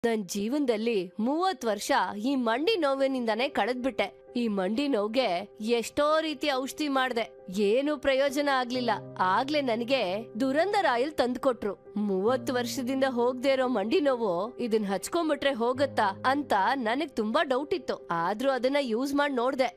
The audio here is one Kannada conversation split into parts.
ನನ್ ಜೀವನದಲ್ಲಿ 30 ವರ್ಷ ಈ ಮಂಡಿ ನೋವಿನಿಂದಾನೇ ಕಳೆದ್ಬಿಟ್ಟೆ. ಈ ಮಂಡಿ ನೋವ್ಗೆ ಎಷ್ಟೋ ರೀತಿ ಔಷಧಿ ಮಾಡ್ದೆ, ಏನು ಪ್ರಯೋಜನ ಆಗ್ಲಿಲ್ಲ. ಆಗ್ಲೇ ನನಗೆ ದುರಂದರ್ ಆಯಿಲ್ ತಂದ್ಕೊಟ್ರು. 30 ವರ್ಷದಿಂದ ಹೋಗ್ದೇ ಇರೋ ಮಂಡಿ ನೋವು ಇದನ್ ಹಚ್ಕೊಂಡ್ಬಿಟ್ರೆ ಹೋಗತ್ತಾ ಅಂತ ನನಗ್ ತುಂಬಾ ಡೌಟ್ ಇತ್ತು. ಆದ್ರೂ ಅದನ್ನ ಯೂಸ್ ಮಾಡಿ ನೋಡ್ದೆ.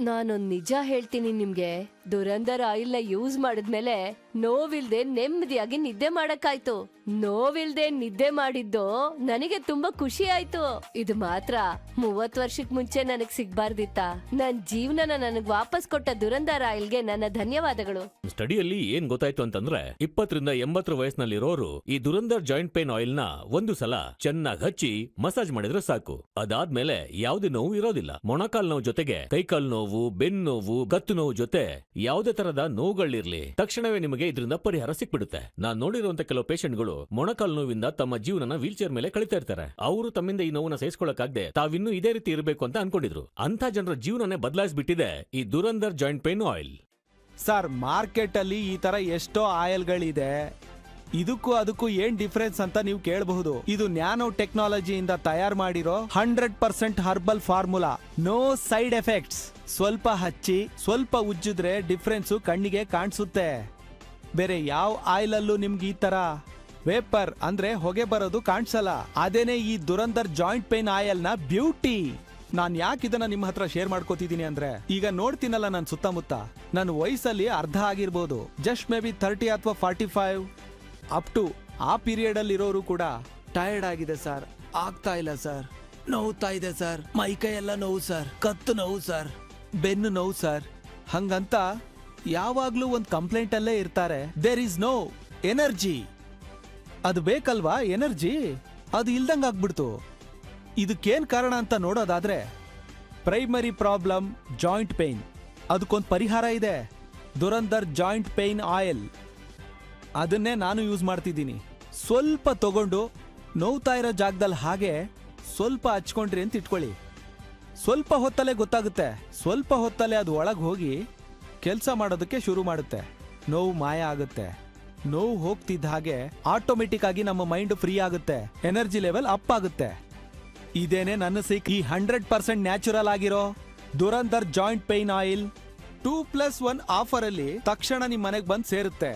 ನಾನೊಂದ್ ನಿಜ ಹೇಳ್ತೀನಿ ನಿಮ್ಗೆ, ದುರಂದರ್ ಆಯಿಲ್ ನ ಯೂಸ್ ಮಾಡಿದ್ಮೇಲೆ ನೋವಿಲ್ದೆ ನೆಮ್ಮದಿಯಾಗಿ ನಿದ್ದೆ ಮಾಡಕ್ಕಾಯ್ತು. ನೋವಿಲ್ದೆ ನಿದ್ದೆ ಮಾಡಿದ್ದು ನನಗೆ ತುಂಬಾ ಖುಷಿ ಆಯ್ತು. ಇದು ಮಾತ್ರ 30 ವರ್ಷಕ್ ಮುಂಚೆ ನನಗ್ ಸಿಗ್ಬಾರ್ದಿತ್ತ. ನನ್ ಜೀವನನ ನನಗ್ ವಾಪಸ್ ಕೊಟ್ಟ ದುರಂದರ್ ಆಯಿಲ್ಗೆ ನನ್ನ ಧನ್ಯವಾದಗಳು. ಸ್ಟಡಿಯಲ್ಲಿ ಏನ್ ಗೊತ್ತಾಯ್ತು ಅಂತಂದ್ರೆ 20 ರಿಂದ 80 ವಯಸ್ಸಿನಲ್ಲಿರೋರು ಈ ದುರಂದರ್ ಜಾಯಿಂಟ್ ಪೇನ್ ಆಯಿಲ್ ನ ಒಂದು ಸಲ ಚೆನ್ನಾಗಿ ಹಚ್ಚಿ ಮಸಾಜ್ ಮಾಡಿದ್ರೆ ಸಾಕು. ಅದಾದ್ಮೇಲೆ ಯಾವುದೇ ನೋವು ಇರೋದಿಲ್ಲ. ಮೊಣಕಾಲ್ ನೋವು ಜೊತೆಗೆ ಕೈಕಾಲ್ ನೋವು, ಬೆನ್ನು ನೋವು, ಗತ್ತು ನೋವು ಜೊತೆ ಯಾವುದೇ ತರದ ನೋವುಗಳಿರ್ಲಿ ತಕ್ಷಣವೇ ನಿಮಗೆ ಇದರಿಂದ ಪರಿಹಾರ ಸಿಕ್ಬಿಡುತ್ತೆ. ನಾನ್ ನೋಡಿರುವಂತ ಕೆಲವು ಪೇಷಂಟ್ಗಳು ಮೊಣಕಾಲ್ ನೋವಿಂದ ತಮ್ಮ ಜೀವನನ ವೀಲ್ ಚೇರ್ ಮೇಲೆ ಕಳೀತಾ ಇರ್ತಾರೆ. ಅವರು ತಮ್ಮಿಂದ ಈ ನೋವನ್ನ ಸಹಿಸಿಕೊಳ್ಳಕ್ಕಾಗದೆ ತಾವಿನ್ನೂ ಇದೇ ರೀತಿ ಇರಬೇಕು ಅಂತ ಅನ್ಕೊಂಡಿದ್ರು. ಅಂತ ಜನರ ಜೀವನನೇ ಬದಲಾಯಿಸ್ಬಿಟ್ಟಿದೆ ಈ Durandhar joint pain oil. Sir, market ಅಲ್ಲಿ ಈ ತರ ಎಷ್ಟೋ ಆಯಿಲ್ಗಳಿದೆ. ಇದಕ್ಕೂ ಅದಕ್ಕೂ ಏನ್ ಡಿಫರೆನ್ಸ್ ಅಂತ ನೀವು ಕೇಳಬಹುದು. ಇದು ನ್ಯಾನೋ ಟೆಕ್ನಾಲಜಿಯಿಂದ ತಯಾರು ಮಾಡಿರೋ 100% herbal formula. No side effects. ಸ್ವಲ್ಪ ಹಚ್ಚಿ ಸ್ವಲ್ಪ ಉಜ್ಜಿದ್ರೆ ಡಿಫ್ರೆನ್ಸ್ ಕಣ್ಣಿಗೆ ಕಾಣಿಸುತ್ತೆ. ಬೇರೆ ಯಾವ ಆಯಿಲ್ ಅಲ್ಲೂ ನಿಮ್ಗೆ ಈ ತರ ವೇಪರ್ ಅಂದ್ರೆ ಹೊಗೆ ಬರೋದು ಕಾಣಿಸಲ್ಲ. ಅದೇನೆ ಈ ದುರಂದರ್ ಜಾಯಿಂಟ್ ಪೇನ್ ಆಯಿಲ್ ನ ಬ್ಯೂಟಿ. ನಾನ್ ಯಾಕೆ ಇದನ್ನ ನಿಮ್ಮ ಹತ್ರ ಶೇರ್ ಮಾಡ್ಕೋತಿದ್ದೀನಿ ಅಂದ್ರೆ, ಈಗ ನೋಡ್ತೀನಲ್ಲ ನನ್ ಸುತ್ತಮುತ್ತ, ನನ್ನ ವಯಸ್ಸಲ್ಲಿ ಅರ್ಧ ಆಗಿರ್ಬೋದು, ಜಸ್ಟ್ ಮೇ ಬಿ 30 ಅಥವಾ 45 ಅಪ್ ಟು ಆ ಪೀರಿಯಡ್ ಅಲ್ಲಿ ಇರೋರು ಕೂಡ ಟಯರ್ಡ್ ಆಗಿದೆ ಸರ್, ಆಗ್ತಾ ಇಲ್ಲ ಸರ್, ನೋವ್ತಾ ಇದೆ ಸರ್, ಮೈಕೈ ಎಲ್ಲ ನೋವು ಸರ್, ಕತ್ತು ನೋವು ಸರ್, ಬೆನ್ನು ನೋವು ಸರ್, ಹಂಗಂತ ಯಾವಾಗ್ಲೂ ಒಂದು ಕಂಪ್ಲೇಂಟ್ ಅಲ್ಲೇ ಇರ್ತಾರೆ. There is no energy. ಅದು ಬೇಕಲ್ವಾ ಎನರ್ಜಿ, ಅದು ಇಲ್ದಂಗ್ ಆಗ್ಬಿಡ್ತು. ಇದಕ್ಕೇನ್ ಕಾರಣ ಅಂತ ನೋಡೋದಾದ್ರೆ, ಪ್ರೈಮರಿ ಪ್ರಾಬ್ಲಮ್ ಜಾಯಿಂಟ್ ಪೇನ್. ಅದಕ್ಕೊಂದು ಪರಿಹಾರ ಇದೆ, ದುರಂದರ್ ಜಾಯಿಂಟ್ ಪೇನ್ ಆಯಿಲ್. ಅದನ್ನೇ ನಾನು ಯೂಸ್ ಮಾಡ್ತಿದ್ದೀನಿ. ಸ್ವಲ್ಪ ತಗೊಂಡು ನೋವ್ತಾ ಇರೋ ಜಾಗದಲ್ಲಿ ಹಾಗೆ ಸ್ವಲ್ಪ ಹಚ್ಕೊಂಡ್ರಿ ಅಂತ ಇಟ್ಕೊಳ್ಳಿ. ಸ್ವಲ್ಪ ಹೊತ್ತಲ್ಲೇ ಗೊತ್ತಾಗುತ್ತೆ. ಸ್ವಲ್ಪ ಹೊತ್ತಲ್ಲೇ ಅದು ಒಳಗೆ ಹೋಗಿ ಕೆಲಸ ಮಾಡೋದಕ್ಕೆ ಶುರು ಮಾಡುತ್ತೆ. ನೋವು ಮಾಯ ಆಗುತ್ತೆ. ನೋವು ಹೋಗ್ತಿದ್ದ ಹಾಗೆ ಆಟೋಮೆಟಿಕ್ ಆಗಿ ನಮ್ಮ ಮೈಂಡ್ ಫ್ರೀ ಆಗುತ್ತೆ, ಎನರ್ಜಿ ಲೆವೆಲ್ ಅಪ್ ಆಗುತ್ತೆ. ಇದೇನೆ ನನ್ನ ಸಿಕ್ ಈ 100% ನ್ಯಾಚುರಲ್ ಆಗಿರೋ ದುರಂದರ್ ಜಾಯಿಂಟ್ ಪೇನ್ ಆಯಿಲ್ 2+1 ಆಫರ್ ಅಲ್ಲಿ ತಕ್ಷಣ ನಿಮ್ ಮನೆಗೆ ಬಂದು ಸೇರುತ್ತೆ.